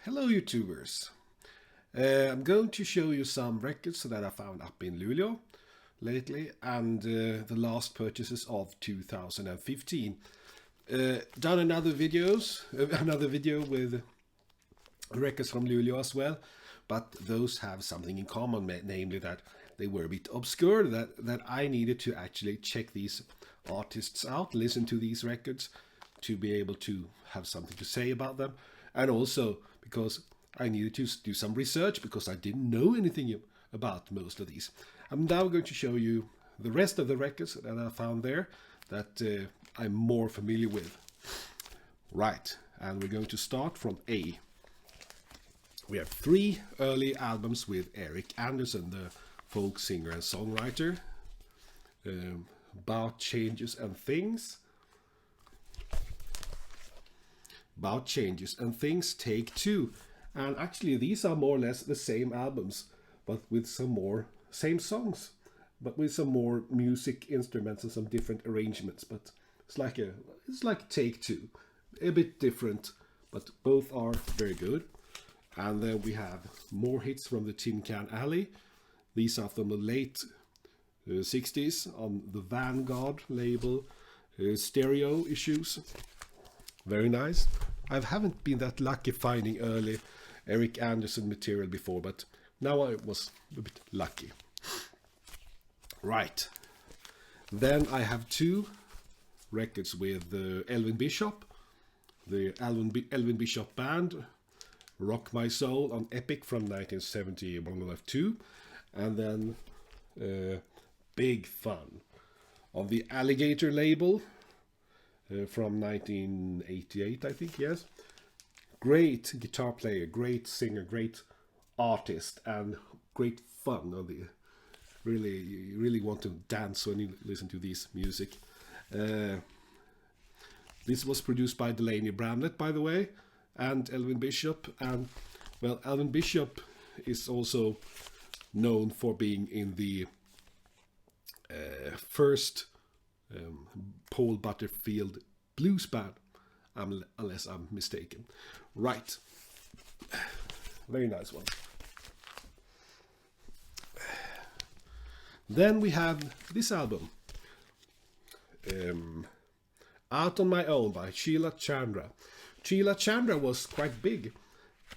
Hello YouTubers. I'm going to show you some records that I found up in Luleå lately and the last purchases of 2015. Done another video with records from Luleå as well, but those have something in common, namely that they were a bit obscure, that I needed to actually check these artists out, listen to these records to be able to have something to say about them, and also because I needed to do some research because I didn't know anything about most of these. I'm now going to show you the rest of the records that I found there that I'm more familiar with. Right, and we're going to start from A. We have 3 early albums with Eric Anderson, the folk singer and songwriter. About Changes and Things. About Changes and Things, take 2. And actually these are more or less the same albums, but with some more, same songs, but with some more music instruments and some different arrangements. But it's like take 2, a bit different, but both are very good. And then we have more hits from the Tin Can Alley. These are from the late 60s on the Vanguard label, Stereo Issues. Very nice. I haven't been that lucky finding early Eric Anderson material before, but now I was a bit lucky. Right. Then I have 2 records with Elvin Bishop, the Elvin Bishop Band, Rock My Soul on Epic from 1972, and then Big Fun on the Alligator label from 1988, I think, yes. Great guitar player, great singer, great artist, and great fun. You really want to dance when you listen to this music. This was produced by Delaney Bramlett, by the way, and Elvin Bishop. And well, Elvin Bishop is also known for being in the first Paul Butterfield blues band, unless I'm mistaken. Right. Very nice one. Then we have this album, Out on My Own by Sheila Chandra. Sheila Chandra was quite big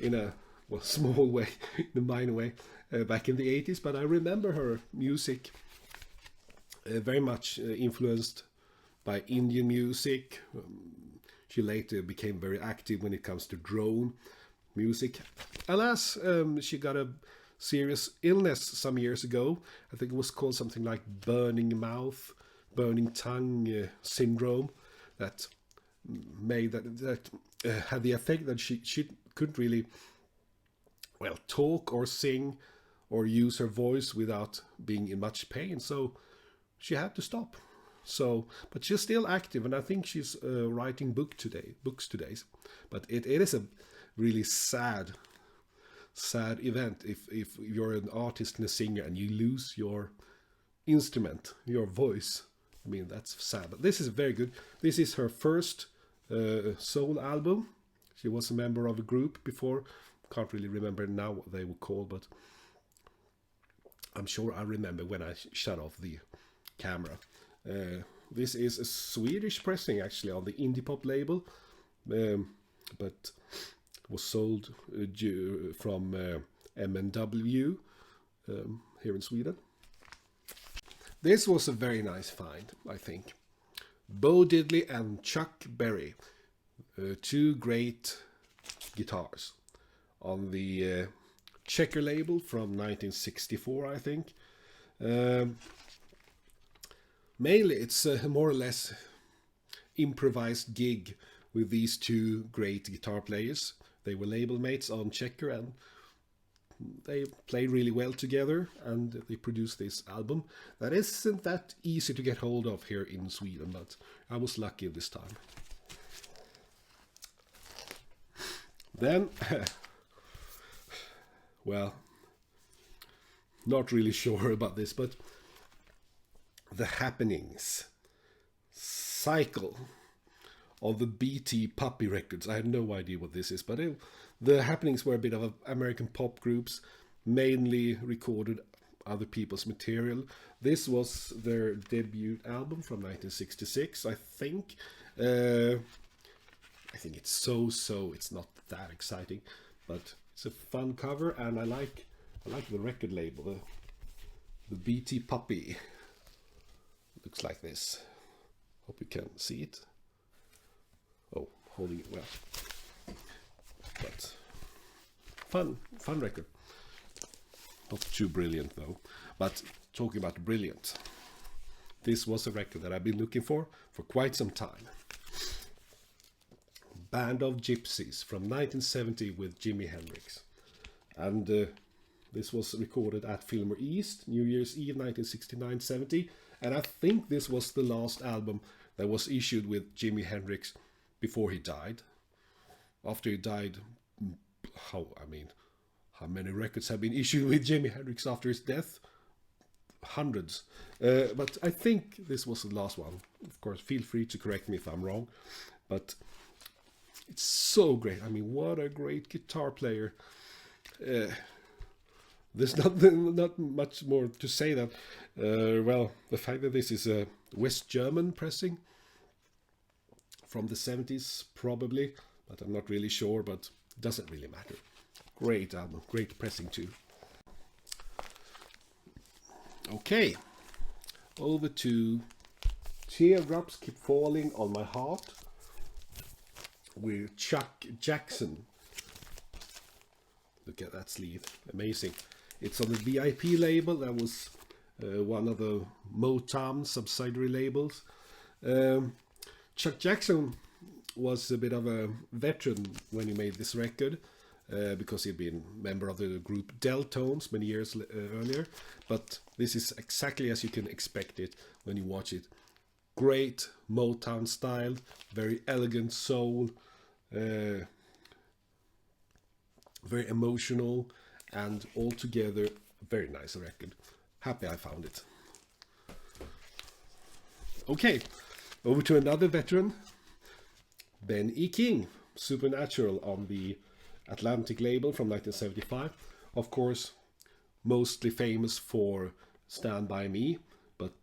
in a small way, in a minor way, back in the 80s, but I remember her music very much influenced by Indian music. She later became very active when it comes to drone music. Alas, she got a serious illness some years ago. I think it was called something like burning mouth, burning tongue syndrome, that made that had the effect that she couldn't really talk or sing or use her voice without being in much pain. So she had to stop. So, but she's still active, and I think she's writing books today. But it is a really sad event if you're an artist and a singer and you lose your instrument, your voice. I mean, that's sad. But this is very good. This is her first soul album. She was a member of a group before. Can't really remember now what they were called, but I'm sure I remember when I shut off the camera. This is a Swedish pressing, actually, on the indie pop label, but was sold from M&W here in Sweden. This was a very nice find, I think. Bo Diddley and Chuck Berry, 2 great guitars on the Checker label from 1964, I think. Mainly it's a more or less improvised gig with these 2 great guitar players. They were label mates on Checker, and they played really well together, and they produced this album that isn't that easy to get hold of here in Sweden, but I was lucky this time. Then, well, not really sure about this, but The Happenings Cycle on the BT Puppy Records. I had no idea what this is, but the happenings were a bit of American pop groups, mainly recorded other people's material. This was their debut album from 1966, I think. I think it's so. It's not that exciting, but it's a fun cover, and I like the record label. The BT Puppy looks like this. Hope you can see it. Oh, holding it well. But fun record. Not too brilliant though. But talking about brilliant, this was a record that I've been looking for quite some time. Band of Gypsies from 1970 with Jimi Hendrix. And this was recorded at Fillmore East, New Year's Eve 1969-70. And I think this was the last album that was issued with Jimi Hendrix before he died. After he died, how many records have been issued with Jimi Hendrix after his death? Hundreds. But I think this was the last one. Of course, feel free to correct me if I'm wrong. But it's so great. I mean, what a great guitar player. There's not much more to say that. Well, the fact that this is a West German pressing from the 70s, probably, but I'm not really sure, but it doesn't really matter. Great album, great pressing too. Okay, over to Teardrops Keep Falling on My Heart with Chuck Jackson. Look at that sleeve, amazing. It's on the VIP label. That was one of the Motown subsidiary labels. Chuck Jackson was a bit of a veteran when he made this record, because he'd been a member of the group Deltones many years earlier. But this is exactly as you can expect it when you watch it. Great Motown style, very elegant soul, very emotional, and altogether very nice record. Happy I found it. Okay, over to another veteran, Ben E. King, Supernatural on the Atlantic label from 1975. Of course, mostly famous for Stand By Me, but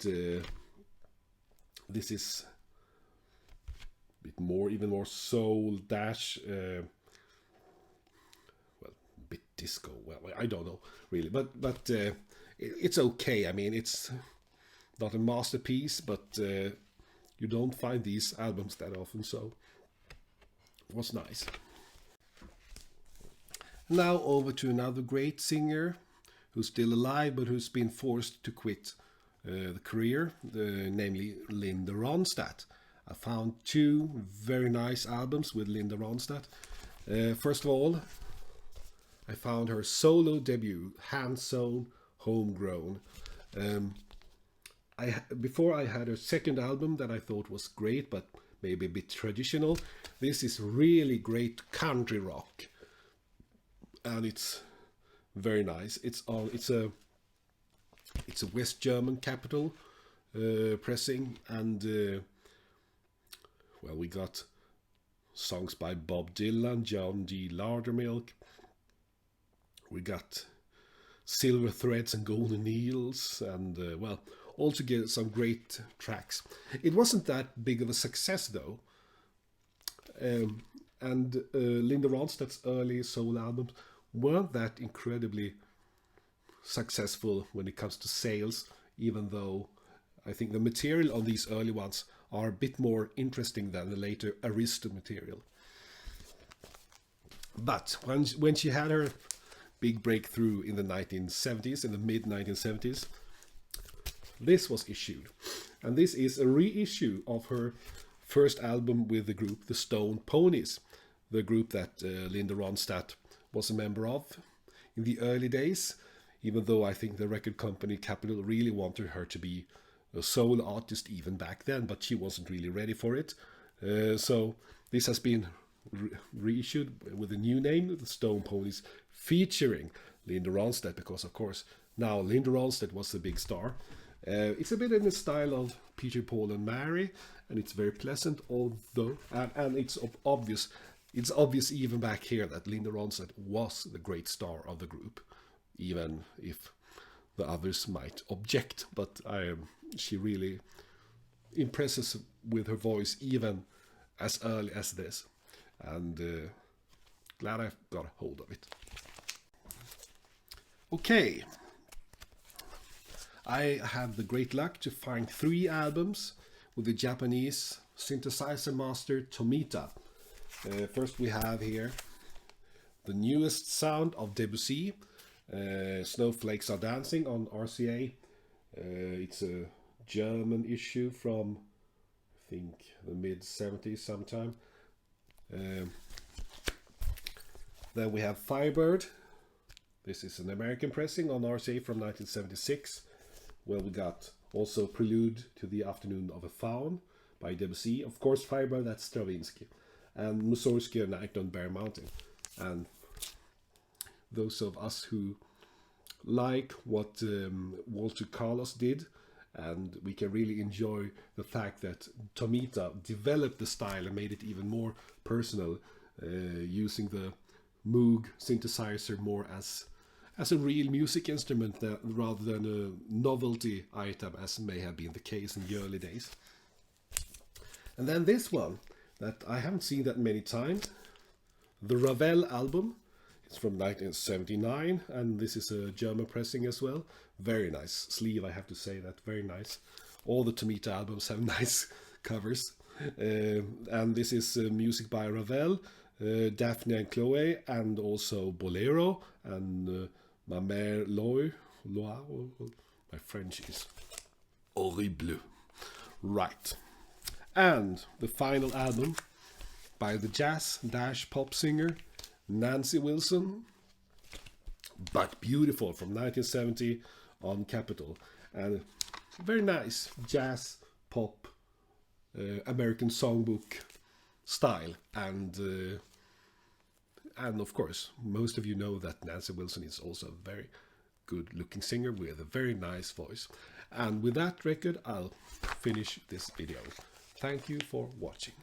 this is a bit more, even more soul dash, well, a bit disco. Well, I don't know really, but it's okay. I mean, it's not a masterpiece, but you don't find these albums that often, so it was nice. Now over to another great singer who's still alive but who's been forced to quit the career, namely Linda Ronstadt. I found two very nice albums with Linda Ronstadt. First of all, I found her solo debut, Hand Sewn, Homegrown. Before I had her second album that I thought was great but maybe a bit traditional. This is really great country rock. And it's very nice. It's a West German capital pressing, and well, we got songs by Bob Dylan, John D. Loudermilk. We got Silver Threads and Golden Needles, and well, altogether some great tracks. It wasn't that big of a success though. And Linda Ronstadt's early soul albums weren't that incredibly successful when it comes to sales, even though I think the material on these early ones are a bit more interesting than the later Aristo material. But when she had her big breakthrough in the 1970s, in the mid-1970s, this was issued. And this is a reissue of her first album with the group The Stone Ponies, the group that Linda Ronstadt was a member of in the early days, even though I think the record company Capitol really wanted her to be a soul artist even back then, but she wasn't really ready for it. So this has been reissued with a new name, The Stone Ponies, featuring Linda Ronstadt, because of course now Linda Ronstadt was the big star. It's a bit in the style of Peter, Paul and Mary, and it's very pleasant, although, and it's obvious even back here that Linda Ronstadt was the great star of the group, even if the others might object, but she really impresses with her voice even as early as this, and glad I got a hold of it. Okay, I had the great luck to find 3 albums with the Japanese synthesizer master Tomita. First we have here the newest sound of Debussy, Snowflakes Are Dancing on RCA. It's a German issue from, I think, the mid-70s sometime. Then we have Firebird. This is an American pressing on RCA from 1976. Well, we got also Prelude to the Afternoon of a Faun by Debussy. Of course, Firebird, that's Stravinsky. And Mussorgsky, Night on Bear Mountain. And those of us who like what Walter Carlos did, and we can really enjoy the fact that Tomita developed the style and made it even more personal, using the Moog synthesizer more as a real music instrument rather than a novelty item, as may have been the case in the early days. And then this one that I haven't seen that many times, the Ravel album. It's from 1979, and this is a German pressing as well. Very nice sleeve, I have to say that, very nice. All the Tomita albums have nice covers. And this is music by Ravel, Daphne and Chloe, and also Bolero, and Ma Mère Loire. My French is horrible. Right. And the final album by the jazz-pop singer Nancy Wilson, But Beautiful, from 1970 on Capitol. And very nice jazz pop American songbook style, and of course most of you know that Nancy Wilson is also a very good looking singer with a very nice voice. And with that record I'll finish this video. Thank you for watching.